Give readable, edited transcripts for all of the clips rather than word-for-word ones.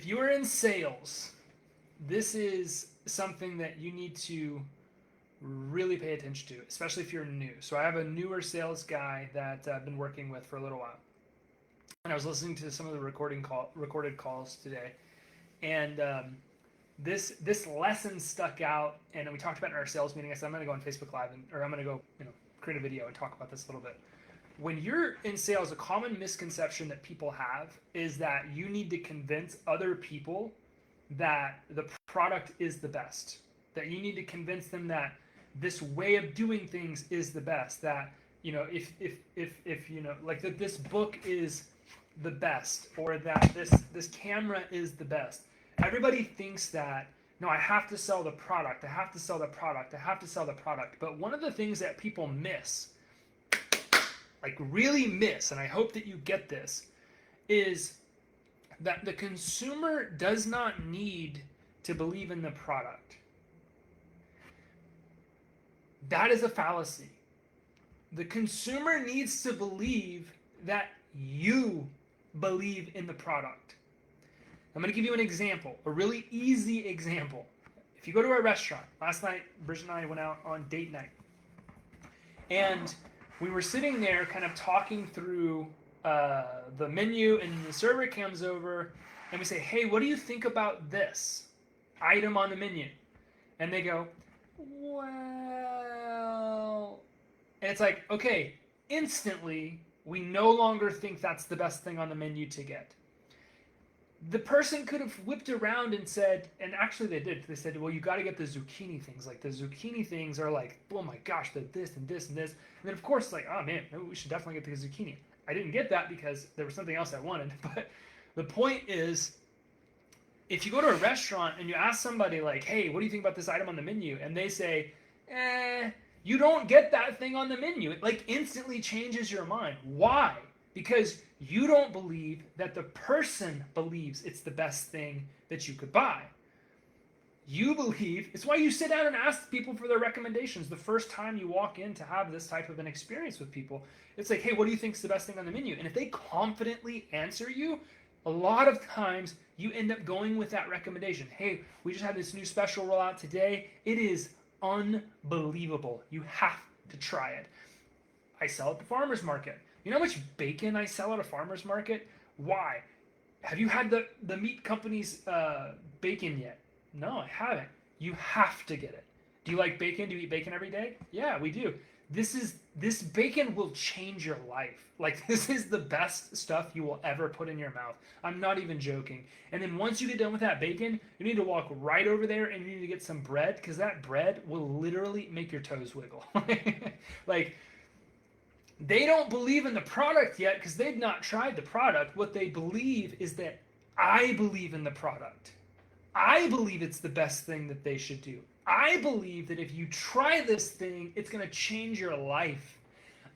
if you are in sales, this is something that you need to really pay attention to, especially if you're new. So I have a newer sales guy that I've been working with for a little while, and I was listening to some of the recorded calls today, and this lesson stuck out, and we talked about it in our sales meeting. I said I'm going to go on Facebook Live, or I'm going to go create a video and talk about this a little bit. When you're in sales, a common misconception that people have is that you need to convince other people that the product is the best, that you need to convince them that this way of doing things is the best, that if like that this book is the best, or that this camera is the best. Everybody thinks that, no, I have to sell the product, I have to sell the product, I have to sell the product. But one of the things that people miss, like really miss, and I hope that you get this, is that the consumer does not need to believe in the product. That is a fallacy. The consumer needs to believe that you believe in the product. I'm going to give you an example, a really easy example. If you go to a restaurant, last night Bridget and I went out on date night, and we were sitting there kind of talking through the menu, and the server comes over and we say, hey, what do you think about this item on the menu? And they go, well, and it's like, okay, instantly we no longer think that's the best thing on the menu to get. The person could have whipped around and said, and actually they did, they said, well, you got to get the zucchini things. Like the zucchini things are like, oh my gosh, the this and this and this. And then of course, like, oh man, maybe we should definitely get the zucchini. I didn't get that because there was something else I wanted. But the point is, if you go to a restaurant and you ask somebody like, hey, what do you think about this item on the menu? And they say, you don't get that thing on the menu. It like instantly changes your mind. Why? Because you don't believe that the person believes it's the best thing that you could buy. You believe, it's why you sit down and ask people for their recommendations the first time you walk in to have this type of an experience with people. It's like, hey, what do you think is the best thing on the menu? And if they confidently answer you, a lot of times you end up going with that recommendation. Hey, we just had this new special rollout today. It is unbelievable. You have to try it. I sell at the farmer's market. You know how much bacon I sell at a farmer's market? Why? Have you had the meat company's bacon yet? No, I haven't. You have to get it. Do you like bacon? Do you eat bacon every day? Yeah, we do. This bacon will change your life. Like, this is the best stuff you will ever put in your mouth. I'm not even joking. And then once you get done with that bacon, you need to walk right over there and you need to get some bread, because that bread will literally make your toes wiggle. Like, they don't believe in the product yet because they've not tried the product. What they believe is that I believe in the product. I believe it's the best thing that they should do. I believe that if you try this thing, it's going to change your life.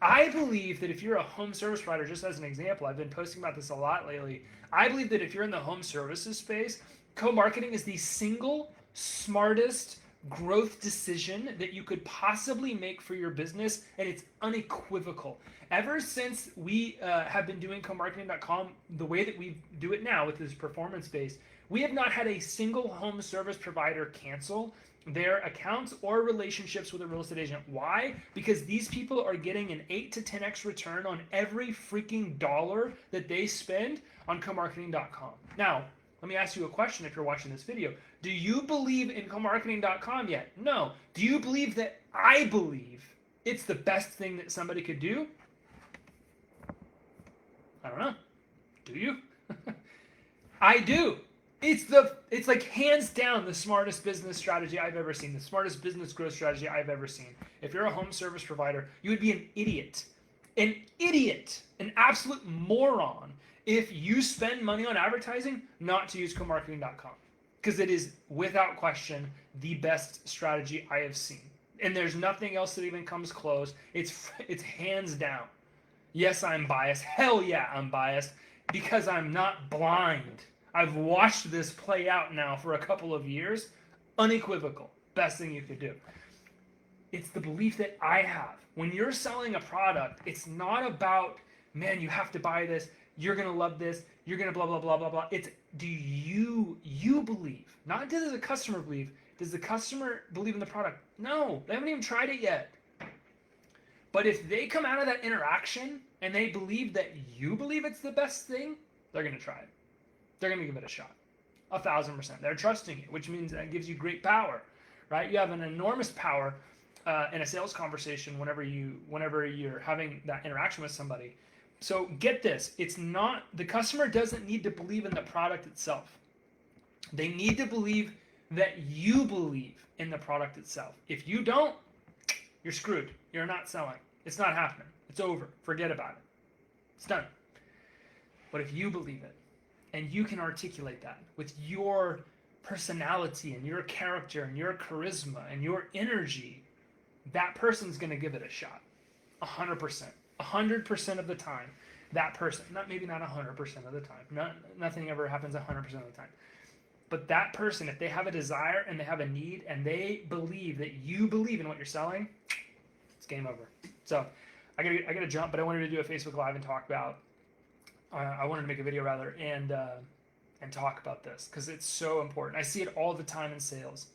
I believe that if you're a home service provider, just as an example, I've been posting about this a lot lately. I believe that if you're in the home services space, co-marketing is the single smartest growth decision that you could possibly make for your business, and it's unequivocal. Ever since we have been doing co-marketing.com the way that we do it now with this performance-based, we have not had a single home service provider cancel their accounts or relationships with a real estate agent. Why? Because these people are getting an 8 to 10x return on every freaking dollar that they spend on co-marketing.com. Now, let me ask you a question if you're watching this video. Do you believe in co-marketing.com yet? No. Do you believe that I believe it's the best thing that somebody could do? I don't know. Do you? I do. It's like hands down the smartest business strategy I've ever seen, the smartest business growth strategy I've ever seen. If you're a home service provider, you would be an idiot, an absolute moron if you spend money on advertising not to use co-marketing.com, because it is without question the best strategy I have seen. And there's nothing else that even comes close. It's hands down. Yes, I'm biased. Hell yeah, I'm biased, because I'm not blind. I've watched this play out now for a couple of years. Unequivocal. Best thing you could do. It's the belief that I have. When you're selling a product, it's not about, man, you have to buy this. you're gonna love this, you're gonna blah blah blah blah blah. It's, do you believe? Not does the customer believe. Does the customer believe in the product? No, they haven't even tried it yet. But if they come out of that interaction and they believe that you believe it's the best thing, they're gonna try it. They're gonna give it a shot. 1,000%. They're trusting you, which means that gives you great power, right? You have an enormous power in a sales conversation whenever you're having that interaction with somebody. So get this, it's not, the customer doesn't need to believe in the product itself. They need to believe that you believe in the product itself. If you don't, you're screwed. You're not selling. It's not happening. It's over. Forget about it. It's done. But if you believe it, and you can articulate that with your personality and your character and your charisma and your energy, that person's going to give it a shot. 100%. 100% of the time, that person, maybe not 100% of the time, nothing ever happens 100% of the time, but that person, if they have a desire and they have a need and they believe that you believe in what you're selling, it's game over. So I gotta jump, but I wanted to do a Facebook Live and talk about, I wanted to make a video rather, and talk about this because it's so important. I see it all the time in sales.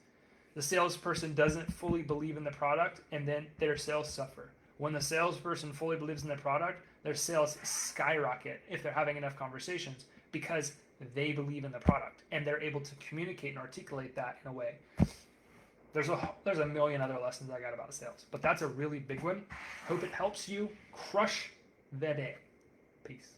The salesperson doesn't fully believe in the product, and then their sales suffer. When the salesperson fully believes in the product, their sales skyrocket if they're having enough conversations because they believe in the product and they're able to communicate and articulate that in a way. There's a million other lessons I got about sales, but that's a really big one. Hope it helps you crush the day. Peace.